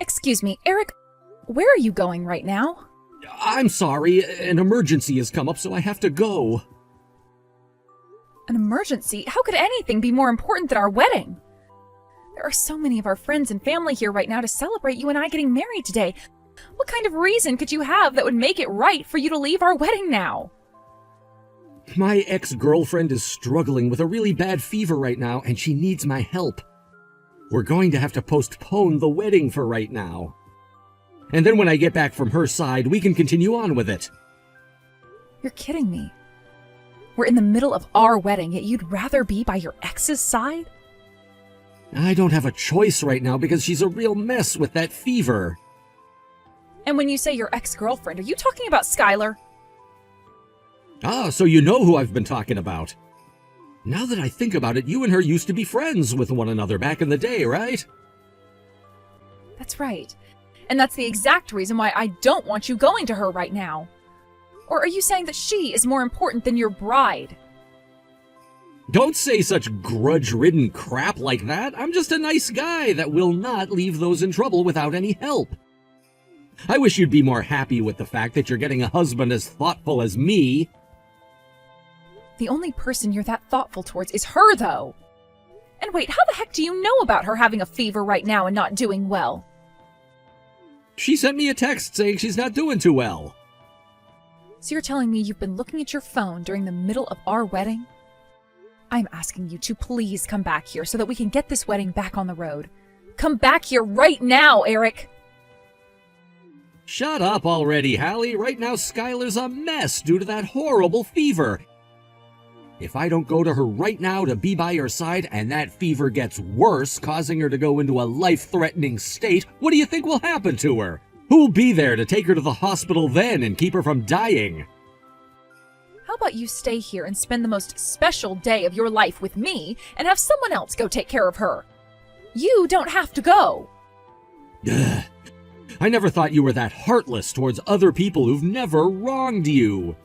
Excuse me, Eric, where are you going right now? I'm sorry, an emergency has come up, so I have to go. An emergency? How could anything be more important than our wedding? There are so many of our friends and family here right now to celebrate you and I getting married today. What kind of reason could you have that would make it right for you to leave our wedding now? My ex-girlfriend is struggling with a really bad fever right now, and she needs my help. We're going to have to postpone the wedding for right now. And then when I get back from her side, we can continue on with it. You're kidding me. We're in the middle of our wedding, yet you'd rather be by your ex's side? I don't have a choice right now because she's a real mess with that fever. And when you say your ex-girlfriend, are you talking about Skylar? Ah, so you know who I've been talking about. Now that I think about it, you and her used to be friends with one another back in the day, right? That's right. And that's the exact reason why I don't want you going to her right now. Or are you saying that she is more important than your bride? Don't say such grudge-ridden crap like that. I'm just a nice guy that will not leave those in trouble without any help. I wish you'd be more happy with the fact that you're getting a husband as thoughtful as me. The only person you're that thoughtful towards is her, though. And wait, how the heck do you know about her having a fever right now and not doing well? She sent me a text saying she's not doing too well. So you're telling me you've been looking at your phone during the middle of our wedding? I'm asking you to please come back here so that we can get this wedding back on the road. Come back here right now, Eric! Shut up already, Hallie. Right now, Skylar's a mess due to that horrible fever. If I don't go to her right now to be by her side and that fever gets worse, causing her to go into a life-threatening state, what do you think will happen to her? Who'll be there to take her to the hospital then and keep her from dying? How about you stay here and spend the most special day of your life with me and have someone else go take care of her? You don't have to go. Ugh. I never thought you were that heartless towards other people who've never wronged you.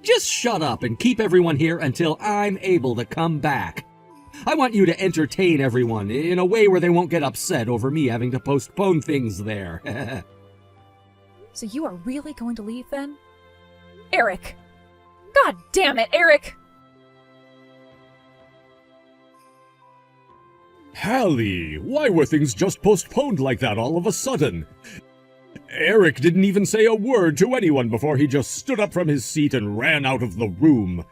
Just shut up and keep everyone here until I'm able to come back. I want you to entertain everyone in a way where they won't get upset over me having to postpone things there. So you are really going to leave then? Eric! God damn it, Eric! Hallie, why were things just postponed like that all of a sudden? Eric didn't even say a word to anyone before he just stood up from his seat and ran out of the room.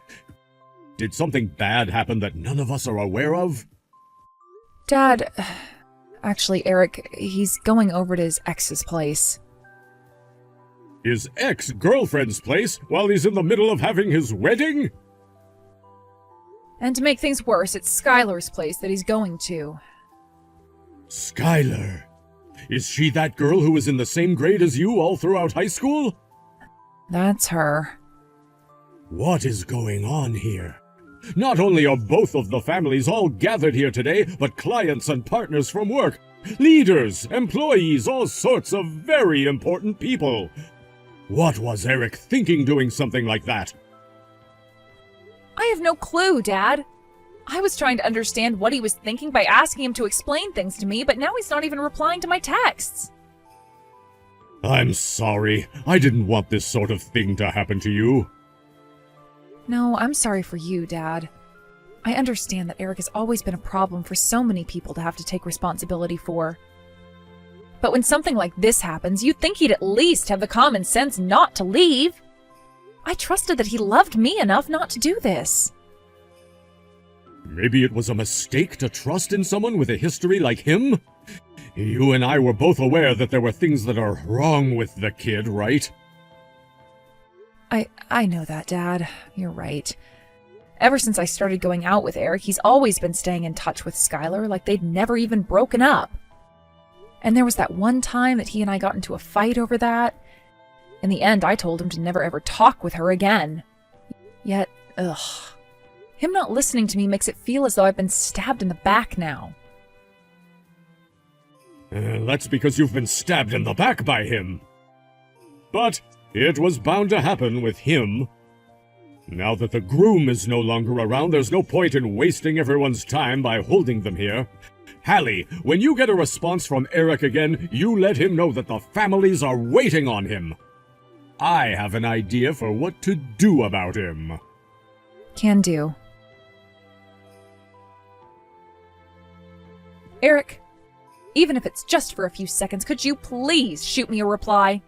Did something bad happen that none of us are aware of? Dad, actually, Eric, he's going over to his ex's place. His ex-girlfriend's place while he's in the middle of having his wedding? And to make things worse, it's Skylar's place that he's going to. Skylar. Is she that girl who was in the same grade as you all throughout high school? That's her. What is going on here? Not only are both of the families all gathered here today, but clients and partners from work, leaders, employees, all sorts of very important people. What was Eric thinking doing something like that? I have no clue, Dad. I was trying to understand what he was thinking by asking him to explain things to me, but now he's not even replying to my texts. I'm sorry. I didn't want this sort of thing to happen to you. No, I'm sorry for you, Dad. I understand that Eric has always been a problem for so many people to have to take responsibility for. But when something like this happens, you'd think he'd at least have the common sense not to leave. I trusted that he loved me enough not to do this. Maybe it was a mistake to trust in someone with a history like him? You and I were both aware that there were things that are wrong with the kid, right? I know that, Dad. You're right. Ever since I started going out with Eric, he's always been staying in touch with Skylar like they'd never even broken up. And there was that one time that he and I got into a fight over that. In the end, I told him to never ever talk with her again. Yet, him not listening to me makes it feel as though I've been stabbed in the back now. That's because you've been stabbed in the back by him. But it was bound to happen with him. Now that the groom is no longer around, there's no point in wasting everyone's time by holding them here. Hallie, when you get a response from Eric again, you let him know that the families are waiting on him. I have an idea for what to do about him. Can do. Eric, even if it's just for a few seconds, could you please shoot me a reply?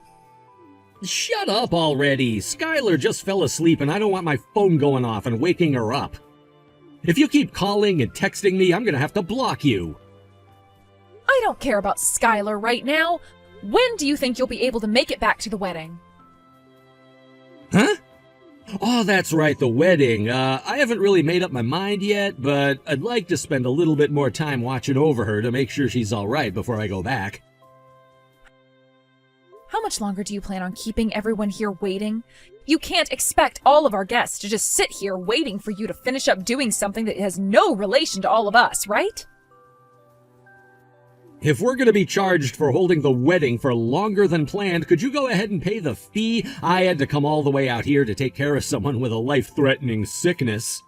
Shut up already! Skylar just fell asleep and I don't want my phone going off and waking her up. If you keep calling and texting me, I'm gonna have to block you. I don't care about Skylar right now. When do you think you'll be able to make it back to the wedding? Huh? Oh, that's right, the wedding. I haven't really made up my mind yet, but I'd like to spend a little bit more time watching over her to make sure she's alright before I go back. How much longer do you plan on keeping everyone here waiting? You can't expect all of our guests to just sit here waiting for you to finish up doing something that has no relation to all of us, right? If we're gonna be charged for holding the wedding for longer than planned, could you go ahead and pay the fee? I had to come all the way out here to take care of someone with a life-threatening sickness.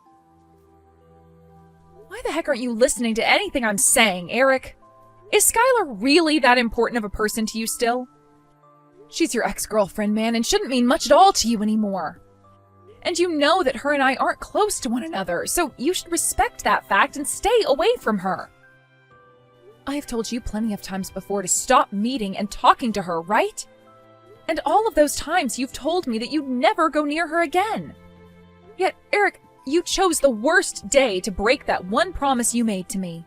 Why the heck aren't you listening to anything I'm saying, Eric? Is Skylar really that important of a person to you still? She's your ex-girlfriend, man, and shouldn't mean much at all to you anymore. And you know that her and I aren't close to one another, so you should respect that fact and stay away from her. I have told you plenty of times before to stop meeting and talking to her, right? And all of those times you've told me that you'd never go near her again. Yet, Eric, you chose the worst day to break that one promise you made to me.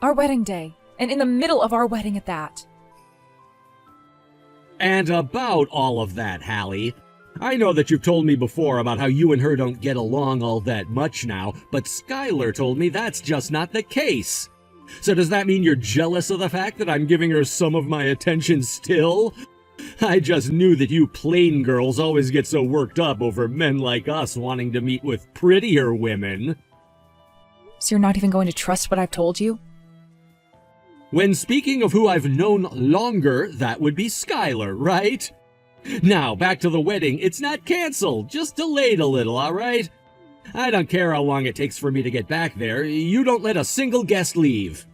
Our wedding day, and in the middle of our wedding at that. And about all of that, Hallie, I know that you've told me before about how you and her don't get along all that much now, but Skylar told me that's just not the case. So does that mean you're jealous of the fact that I'm giving her some of my attention still? I just knew that you plain girls always get so worked up over men like us wanting to meet with prettier women. So you're not even going to trust what I've told you? When speaking of who I've known longer, that would be Skylar, right? Now, back to the wedding. It's not canceled, just delayed a little, alright? I don't care how long it takes for me to get back there. You don't let a single guest leave.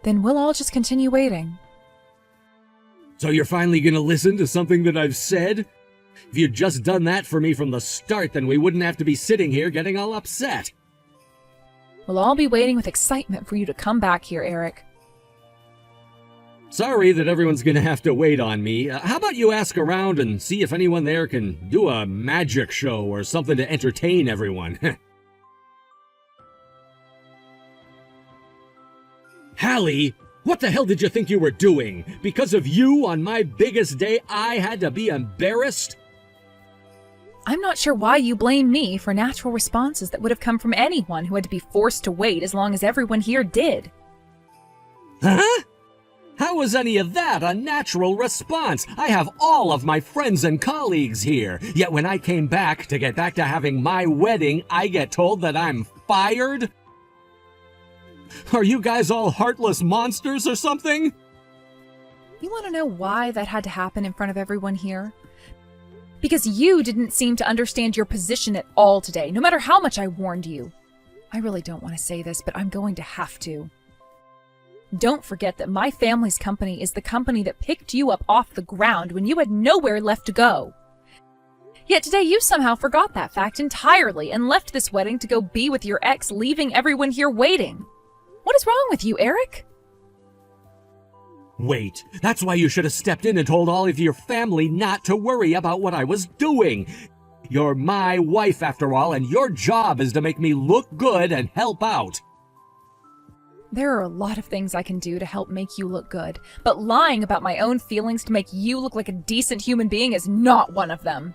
Then we'll all just continue waiting. So you're finally gonna listen to something that I've said? If you'd just done that for me from the start, then we wouldn't have to be sitting here getting all upset. We'll all be waiting with excitement for you to come back here, Eric. Sorry that everyone's gonna have to wait on me. How about you ask around and see if anyone there can do a magic show or something to entertain everyone. Hallie, what the hell did you think you were doing? Because of you, on my biggest day, I had to be embarrassed? I'm not sure why you blame me for natural responses that would have come from anyone who had to be forced to wait as long as everyone here did. Huh? How was any of that a natural response? I have all of my friends and colleagues here. Yet when I came back to get back to having my wedding, I get told that I'm fired? Are you guys all heartless monsters or something? You want to know why that had to happen in front of everyone here? Because you didn't seem to understand your position at all today, no matter how much I warned you. I really don't want to say this, but I'm going to have to. Don't forget that my family's company is the company that picked you up off the ground when you had nowhere left to go. Yet today you somehow forgot that fact entirely and left this wedding to go be with your ex, leaving everyone here waiting. What is wrong with you, Eric? Wait, that's why you should have stepped in and told all of your family not to worry about what I was doing. You're my wife after all, and your job is to make me look good and help out. There are a lot of things I can do to help make you look good, but lying about my own feelings to make you look like a decent human being is not one of them.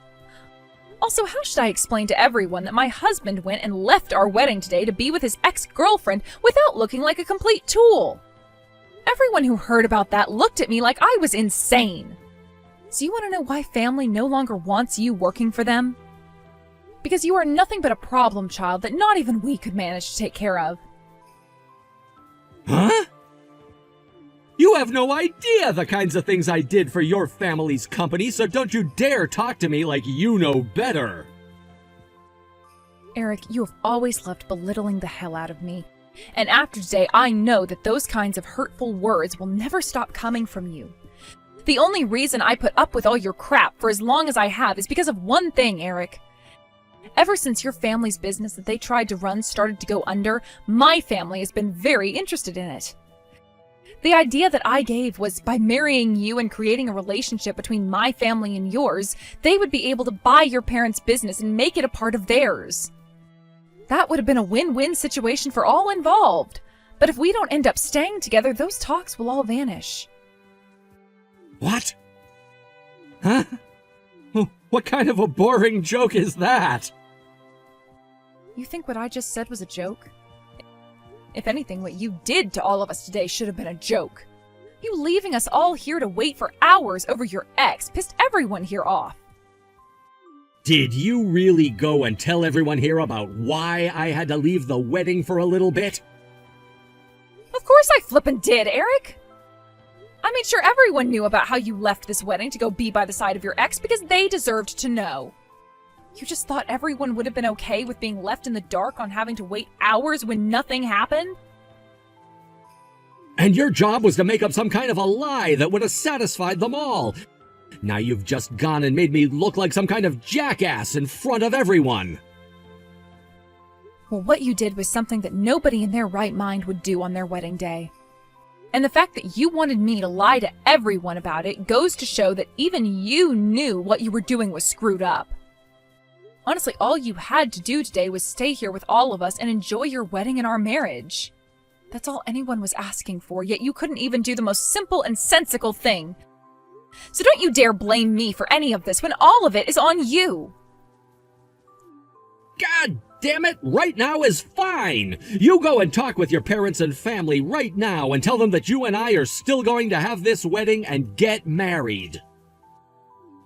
Also, how should I explain to everyone that my husband went and left our wedding today to be with his ex-girlfriend without looking like a complete tool? Everyone who heard about that looked at me like I was insane. So you want to know why family no longer wants you working for them? Because you are nothing but a problem child that not even we could manage to take care of. Huh? You have no idea the kinds of things I did for your family's company, so don't you dare talk to me like you know better. Eric, you have always loved belittling the hell out of me. And after today, I know that those kinds of hurtful words will never stop coming from you. The only reason I put up with all your crap for as long as I have is because of one thing, Eric. Ever since your family's business that they tried to run started to go under, my family has been very interested in it. The idea that I gave was by marrying you and creating a relationship between my family and yours, they would be able to buy your parents' business and make it a part of theirs. That would have been a win-win situation for all involved. But if we don't end up staying together, those talks will all vanish. What? Huh? What kind of a boring joke is that? You think what I just said was a joke? If anything, what you did to all of us today should have been a joke. You leaving us all here to wait for hours over your ex pissed everyone here off. Did you really go and tell everyone here about why I had to leave the wedding for a little bit? Of course I flippin' did, Eric! I made sure everyone knew about how you left this wedding to go be by the side of your ex because they deserved to know. You just thought everyone would have been okay with being left in the dark on having to wait hours when nothing happened? And your job was to make up some kind of a lie that would have satisfied them all. Now you've just gone and made me look like some kind of jackass in front of everyone. Well, what you did was something that nobody in their right mind would do on their wedding day. And the fact that you wanted me to lie to everyone about it goes to show that even you knew what you were doing was screwed up. Honestly, all you had to do today was stay here with all of us and enjoy your wedding and our marriage. That's all anyone was asking for, yet you couldn't even do the most simple and sensical thing. So don't you dare blame me for any of this when all of it is on you. God damn it, right now is fine. You go and talk with your parents and family right now and tell them that you and I are still going to have this wedding and get married.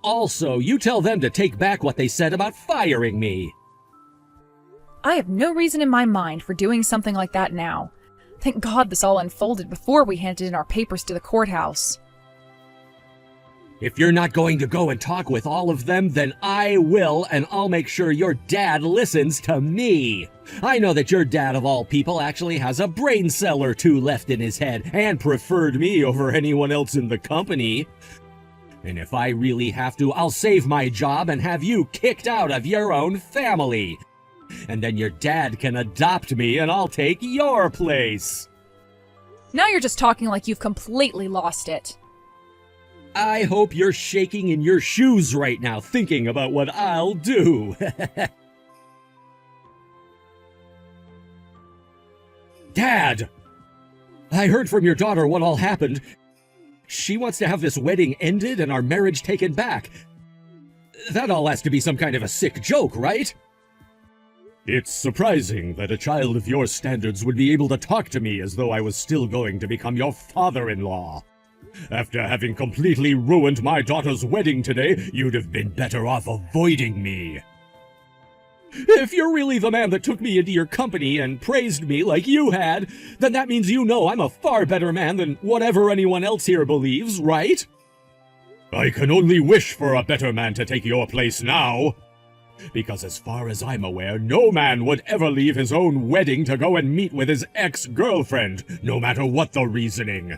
Also, you tell them to take back what they said about firing me. I have no reason in my mind for doing something like that now. Thank God this all unfolded before we handed in our papers to the courthouse. If you're not going to go and talk with all of them, then I will, and I'll make sure your dad listens to me. I know that your dad, of all people, actually has a brain cell or two left in his head, and preferred me over anyone else in the company. And if I really have to, I'll save my job and have you kicked out of your own family. And then your dad can adopt me and I'll take your place. Now you're just talking like you've completely lost it. I hope you're shaking in your shoes right now thinking about what I'll do. Dad! I heard from your daughter what all happened. She wants to have this wedding ended and our marriage taken back. That all has to be some kind of a sick joke, right? It's surprising that a child of your standards would be able to talk to me as though I was still going to become your father-in-law. After having completely ruined my daughter's wedding today, you'd have been better off avoiding me. If you're really the man that took me into your company and praised me like you had, then that means you know I'm a far better man than whatever anyone else here believes, right? I can only wish for a better man to take your place now. Because as far as I'm aware, no man would ever leave his own wedding to go and meet with his ex-girlfriend, no matter what the reasoning.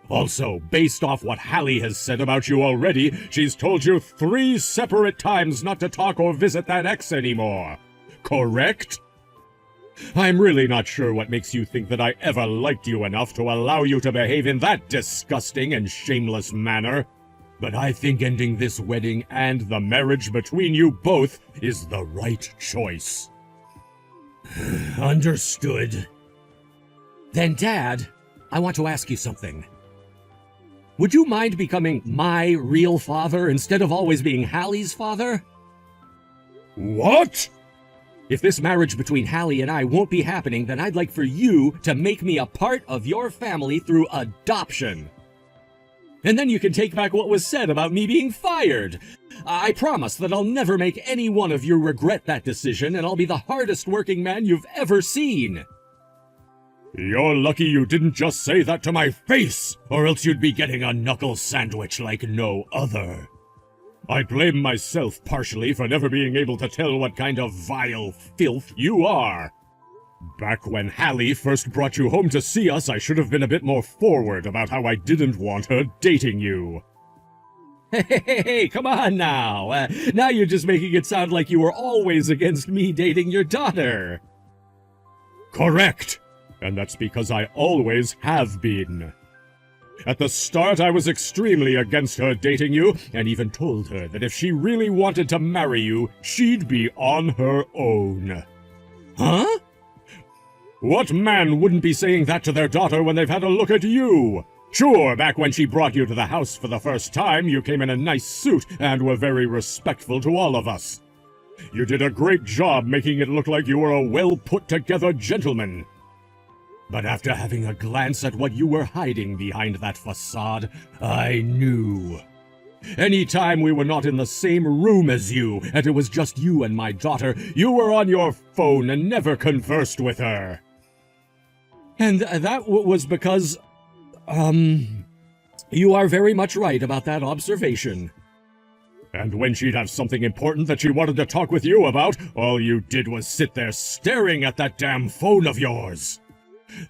Also, based off what Hallie has said about you already, she's told you 3 separate times not to talk or visit that ex anymore. Correct? I'm really not sure what makes you think that I ever liked you enough to allow you to behave in that disgusting and shameless manner. But I think ending this wedding and the marriage between you both is the right choice. Understood. Then, Dad, I want to ask you something. Would you mind becoming my real father instead of always being Hallie's father? What? If this marriage between Hallie and I won't be happening, then I'd like for you to make me a part of your family through adoption. And then you can take back what was said about me being fired. I promise that I'll never make any one of you regret that decision, and I'll be the hardest working man you've ever seen. You're lucky you didn't just say that to my face, or else you'd be getting a knuckle sandwich like no other. I blame myself partially for never being able to tell what kind of vile filth you are. Back when Hallie first brought you home to see us, I should have been a bit more forward about how I didn't want her dating you. Hey, come on now. Now you're just making it sound like you were always against me dating your daughter. Correct. And that's because I always have been. At the start, I was extremely against her dating you, and even told her that if she really wanted to marry you, she'd be on her own. Huh? What man wouldn't be saying that to their daughter when they've had a look at you? Sure, back when she brought you to the house for the first time, you came in a nice suit and were very respectful to all of us. You did a great job making it look like you were a well-put-together gentleman. But after having a glance at what you were hiding behind that facade, I knew. Anytime we were not in the same room as you, and it was just you and my daughter, you were on your phone and never conversed with her. And that was because, you are very much right about that observation. And when she'd have something important that she wanted to talk with you about, all you did was sit there staring at that damn phone of yours.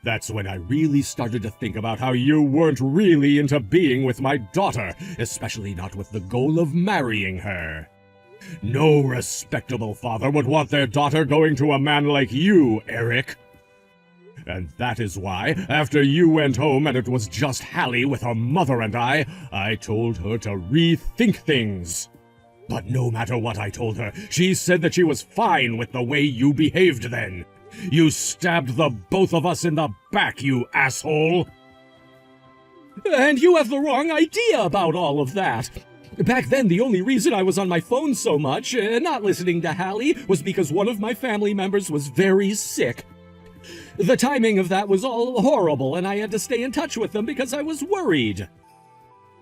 That's when I really started to think about how you weren't really into being with my daughter, especially not with the goal of marrying her. No respectable father would want their daughter going to a man like you, Eric. And that is why, after you went home and it was just Hallie with her mother and I told her to rethink things. But no matter what I told her, she said that she was fine with the way you behaved then. You stabbed the both of us in the back, you asshole! And you have the wrong idea about all of that. Back then, the only reason I was on my phone so much, not listening to Hallie, was because one of my family members was very sick. The timing of that was all horrible, and I had to stay in touch with them because I was worried.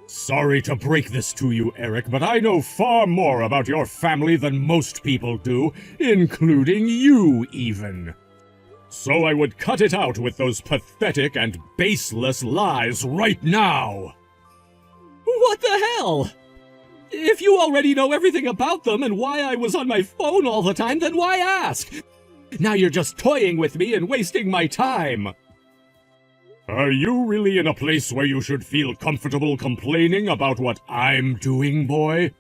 Sorry to break this to you, Eric, but I know far more about your family than most people do, including you, even. So I would cut it out with those pathetic and baseless lies right now. What the hell? If you already know everything about them and why I was on my phone all the time, then why ask? Now you're just toying with me and wasting my time. Are you really in a place where you should feel comfortable complaining about what I'm doing, boy?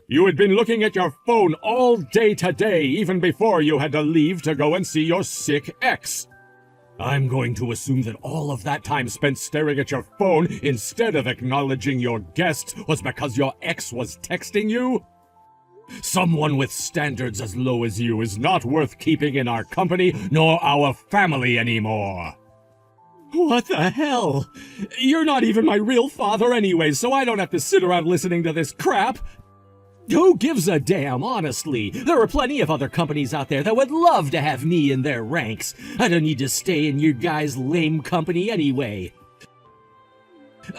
You had been looking at your phone all day today, even before you had to leave to go and see your sick ex. I'm going to assume that all of that time spent staring at your phone instead of acknowledging your guests was because your ex was texting you? Someone with standards as low as you is not worth keeping in our company nor our family anymore. What the hell? You're not even my real father anyway, so I don't have to sit around listening to this crap. Who gives a damn, honestly? There are plenty of other companies out there that would love to have me in their ranks. I don't need to stay in your guys' lame company anyway.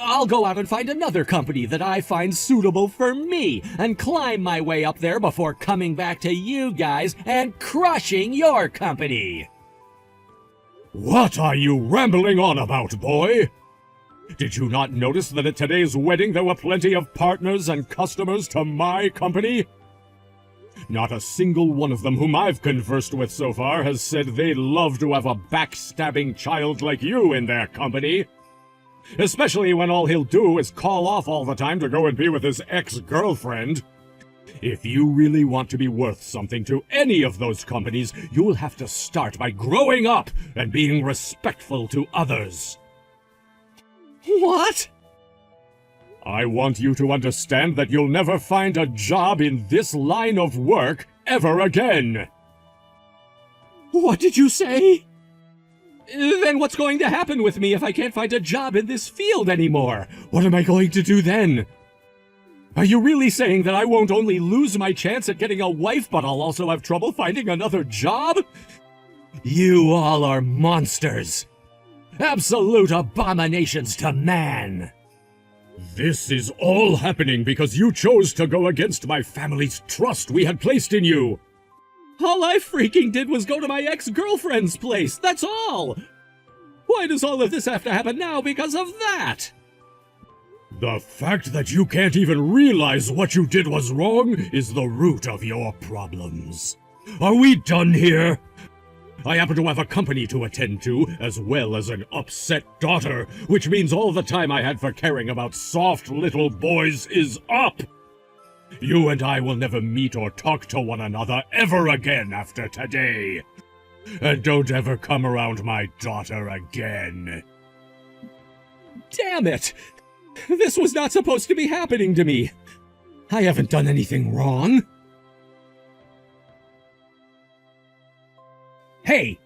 I'll go out and find another company that I find suitable for me and climb my way up there before coming back to you guys and crushing your company. What are you rambling on about, boy? Did you not notice that at today's wedding there were plenty of partners and customers to my company? Not a single one of them whom I've conversed with so far has said they'd love to have a backstabbing child like you in their company. Especially when all he'll do is call off all the time to go and be with his ex-girlfriend. If you really want to be worth something to any of those companies, you'll have to start by growing up and being respectful to others. What? I want you to understand that you'll never find a job in this line of work ever again. What did you say? Then what's going to happen with me if I can't find a job in this field anymore? What am I going to do then? Are you really saying that I won't only lose my chance at getting a wife, but I'll also have trouble finding another job? You all are monsters. Absolute abominations to man. This is all happening because you chose to go against my family's trust we had placed in you. All I freaking did was go to my ex-girlfriend's place, that's all! Why does all of this have to happen now because of that? The fact that you can't even realize what you did was wrong is the root of your problems. Are we done here? I happen to have a company to attend to, as well as an upset daughter, which means all the time I had for caring about soft little boys is up. You and I will never meet or talk to one another ever again after today. And don't ever come around my daughter again. Damn it! This was not supposed to be happening to me. I haven't done anything wrong. Hey!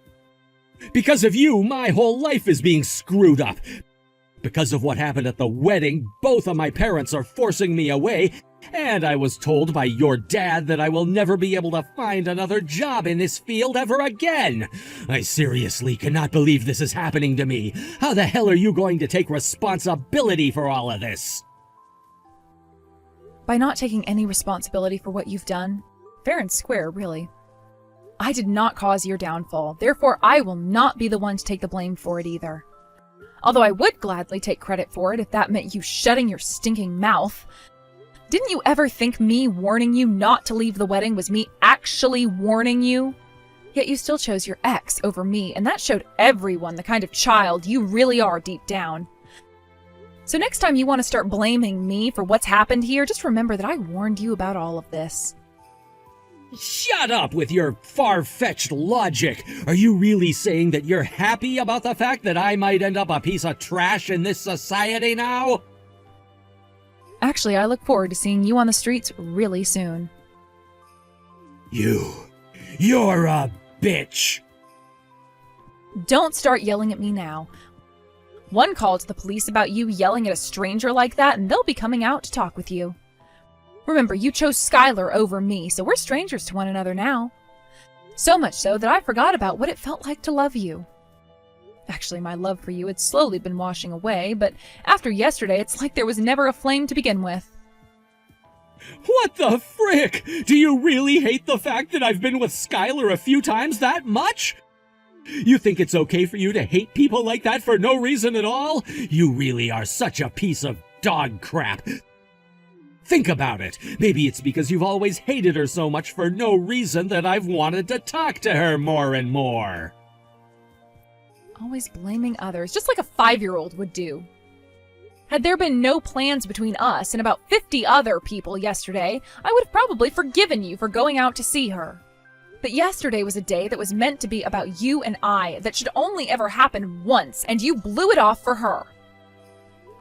Because of you, my whole life is being screwed up. Because of what happened at the wedding, both of my parents are forcing me away, and I was told by your dad that I will never be able to find another job in this field ever again. I seriously cannot believe this is happening to me. How the hell are you going to take responsibility for all of this? By not taking any responsibility for what you've done. Fair and square, really. I did not cause your downfall, therefore I will not be the one to take the blame for it either. Although I would gladly take credit for it if that meant you shutting your stinking mouth. Didn't you ever think me warning you not to leave the wedding was me actually warning you? Yet you still chose your ex over me, and that showed everyone the kind of child you really are deep down. So next time you want to start blaming me for what's happened here, just remember that I warned you about all of this. Shut up with your far-fetched logic! Are you really saying that you're happy about the fact that I might end up a piece of trash in this society now? Actually, I look forward to seeing you on the streets really soon. You're a bitch! Don't start yelling at me now. One call to the police about you yelling at a stranger like that, and they'll be coming out to talk with you. Remember, you chose Skylar over me, so we're strangers to one another now. So much so that I forgot about what it felt like to love you. Actually, my love for you had slowly been washing away, but after yesterday, it's like there was never a flame to begin with. What the frick? Do you really hate the fact that I've been with Skylar a few times that much? You think it's okay for you to hate people like that for no reason at all? You really are such a piece of dog crap. Think about it. Maybe it's because you've always hated her so much for no reason that I've wanted to talk to her more and more. Always blaming others, just like a 5-year-old would do. Had there been no plans between us and about 50 other people yesterday, I would have probably forgiven you for going out to see her. But yesterday was a day that was meant to be about you and I, that should only ever happen once, and you blew it off for her.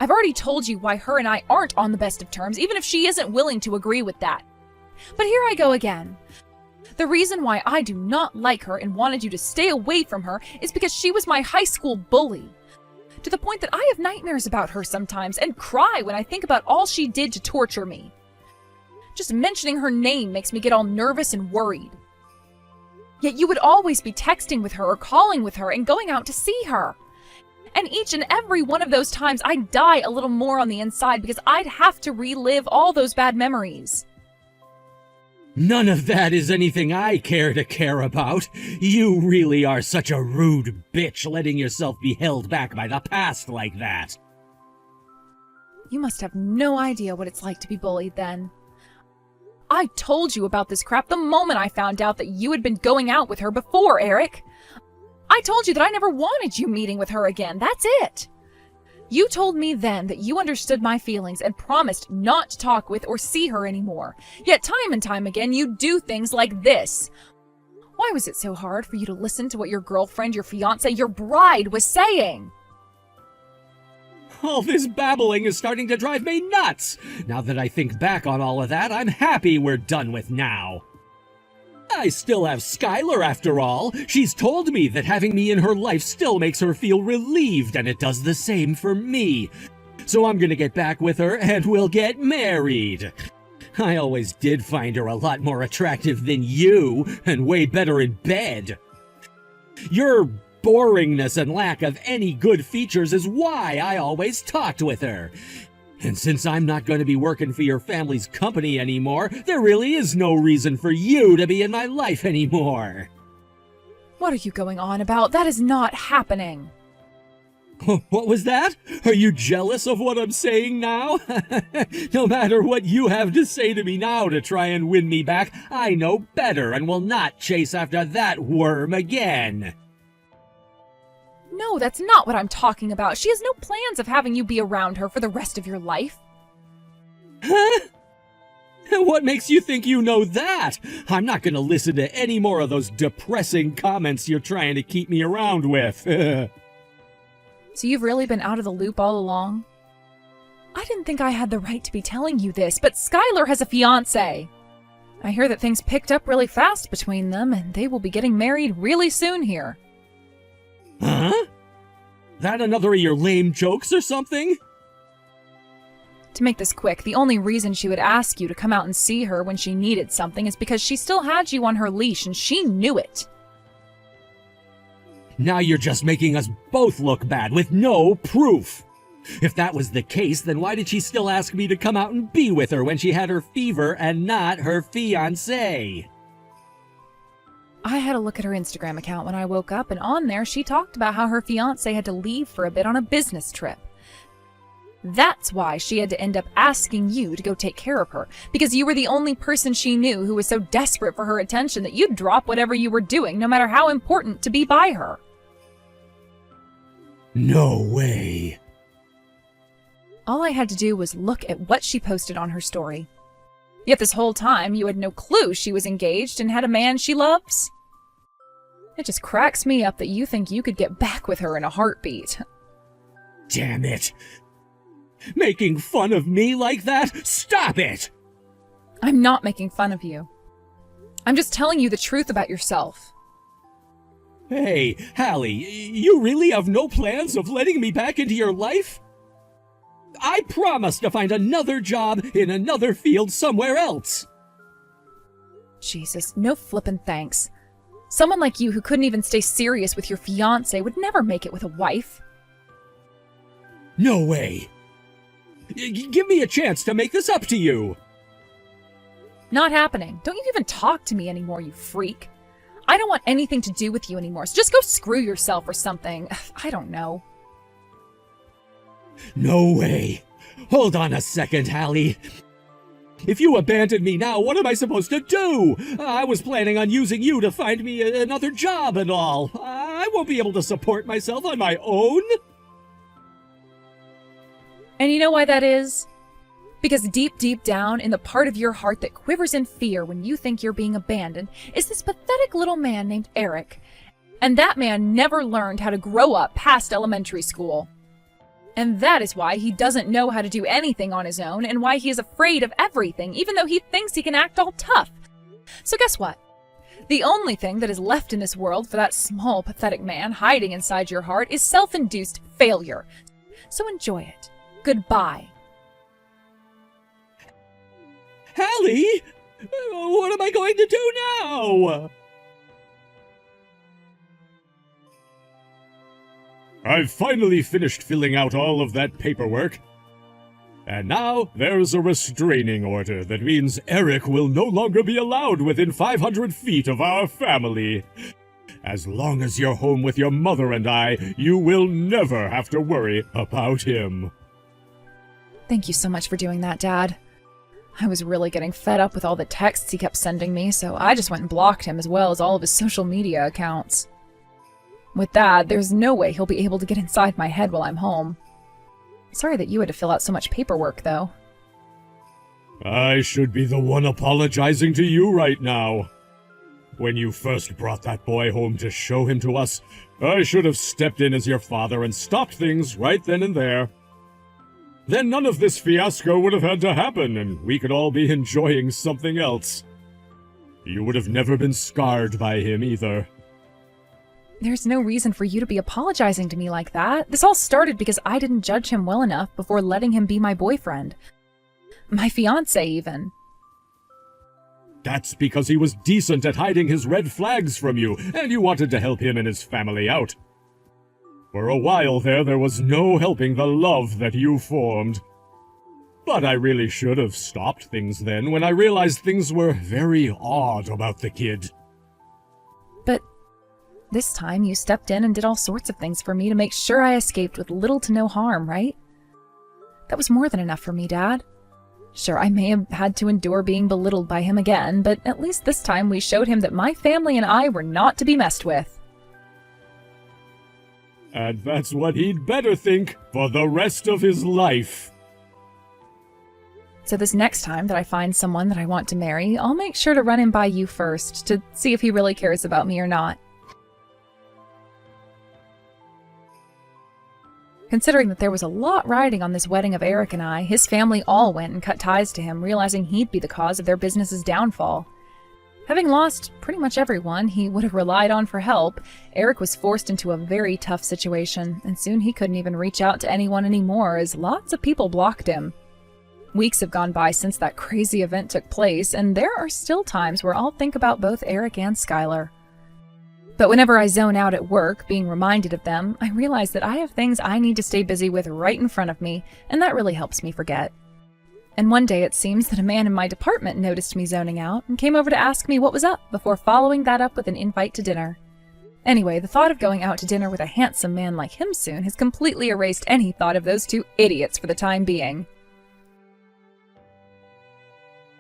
I've already told you why her and I aren't on the best of terms, even if she isn't willing to agree with that. But here I go again. The reason why I do not like her and wanted you to stay away from her is because she was my high school bully. To the point that I have nightmares about her sometimes and cry when I think about all she did to torture me. Just mentioning her name makes me get all nervous and worried. Yet you would always be texting with her or calling with her and going out to see her. And each and every one of those times I'd die a little more on the inside because I'd have to relive all those bad memories. None of that is anything I care about. You really are such a rude bitch letting yourself be held back by the past like that. You must have no idea what it's like to be bullied then. I told you about this crap the moment I found out that you had been going out with her before, Eric. I told you that I never wanted you meeting with her again. That's it. You told me then that you understood my feelings and promised not to talk with or see her anymore. Yet time and time again, you do things like this. Why was it so hard for you to listen to what your girlfriend, your fiancé, your bride was saying? All this babbling is starting to drive me nuts. Now that I think back on all of that, I'm happy we're done with now. I still have Skylar after all. She's told me that having me in her life still makes her feel relieved, and it does the same for me. So I'm gonna get back with her and we'll get married. I always did find her a lot more attractive than you, and way better in bed. Your boringness and lack of any good features is why I always talked with her. And since I'm not going to be working for your family's company anymore, there really is no reason for you to be in my life anymore. What are you going on about? That is not happening. What was that? Are you jealous of what I'm saying now? No matter what you have to say to me now to try and win me back, I know better and will not chase after that worm again. No, that's not what I'm talking about. She has no plans of having you be around her for the rest of your life. Huh? What makes you think you know that? I'm not going to listen to any more of those depressing comments you're trying to keep me around with. So you've really been out of the loop all along? I didn't think I had the right to be telling you this, but Skylar has a fiancé. I hear that things picked up really fast between them, and they will be getting married really soon here. Huh? That another of your lame jokes or something? To make this quick, the only reason she would ask you to come out and see her when she needed something is because she still had you on her leash, and she knew it. Now you're just making us both look bad with no proof. If that was the case, then why did she still ask me to come out and be with her when she had her fever and not her fiancé? I had a look at her Instagram account when I woke up, and on there she talked about how her fiancé had to leave for a bit on a business trip. That's why she had to end up asking you to go take care of her, because you were the only person she knew who was so desperate for her attention that you'd drop whatever you were doing, no matter how important, to be by her. No way. All I had to do was look at what she posted on her story. Yet this whole time, you had no clue she was engaged and had a man she loves. It just cracks me up that you think you could get back with her in a heartbeat. Damn it. Making fun of me like that? Stop it! I'm not making fun of you. I'm just telling you the truth about yourself. Hey, Hallie, you really have no plans of letting me back into your life? I promise to find another job in another field somewhere else. Jesus, no flippin' thanks. Someone like you who couldn't even stay serious with your fiancé would never make it with a wife. No way. Give me a chance to make this up to you. Not happening. Don't you even talk to me anymore, you freak. I don't want anything to do with you anymore, so just go screw yourself or something. I don't know. No way. Hold on a second, Hallie. If you abandon me now, what am I supposed to do? I was planning on using you to find me another job and all. I won't be able to support myself on my own. And you know why that is? Because deep, deep down in the part of your heart that quivers in fear when you think you're being abandoned is this pathetic little man named Eric. And that man never learned how to grow up past elementary school. And that is why he doesn't know how to do anything on his own and why he is afraid of everything, even though he thinks he can act all tough. So guess what? The only thing that is left in this world for that small, pathetic man hiding inside your heart is self-induced failure. So enjoy it. Goodbye. Hallie! What am I going to do now? I've finally finished filling out all of that paperwork. And now there's a restraining order that means Eric will no longer be allowed within 500 feet of our family. As long as you're home with your mother and I, you will never have to worry about him. Thank you so much for doing that, Dad. I was really getting fed up with all the texts he kept sending me, so I just went and blocked him as well as all of his social media accounts. With that, there's no way he'll be able to get inside my head while I'm home. Sorry that you had to fill out so much paperwork, though. I should be the one apologizing to you right now. When you first brought that boy home to show him to us, I should have stepped in as your father and stopped things right then and there. Then none of this fiasco would have had to happen, and we could all be enjoying something else. You would have never been scarred by him either. There's no reason for you to be apologizing to me like that. This all started because I didn't judge him well enough before letting him be my boyfriend. My fiancé, even. That's because he was decent at hiding his red flags from you, and you wanted to help him and his family out. For a while there was no helping the love that you formed. But I really should have stopped things then when I realized things were very odd about the kid. This time you stepped in and did all sorts of things for me to make sure I escaped with little to no harm, right? That was more than enough for me, Dad. Sure, I may have had to endure being belittled by him again, but at least this time we showed him that my family and I were not to be messed with. And that's what he'd better think for the rest of his life. So this next time that I find someone that I want to marry, I'll make sure to run him by you first to see if he really cares about me or not. Considering that there was a lot riding on this wedding of Eric and I, his family all went and cut ties to him, realizing he'd be the cause of their business's downfall. Having lost pretty much everyone he would have relied on for help, Eric was forced into a very tough situation, and soon he couldn't even reach out to anyone anymore as lots of people blocked him. Weeks have gone by since that crazy event took place, and there are still times where I'll think about both Eric and Skylar. But whenever I zone out at work, being reminded of them, I realize that I have things I need to stay busy with right in front of me, and that really helps me forget. And one day it seems that a man in my department noticed me zoning out and came over to ask me what was up before following that up with an invite to dinner. Anyway, the thought of going out to dinner with a handsome man like him soon has completely erased any thought of those two idiots for the time being.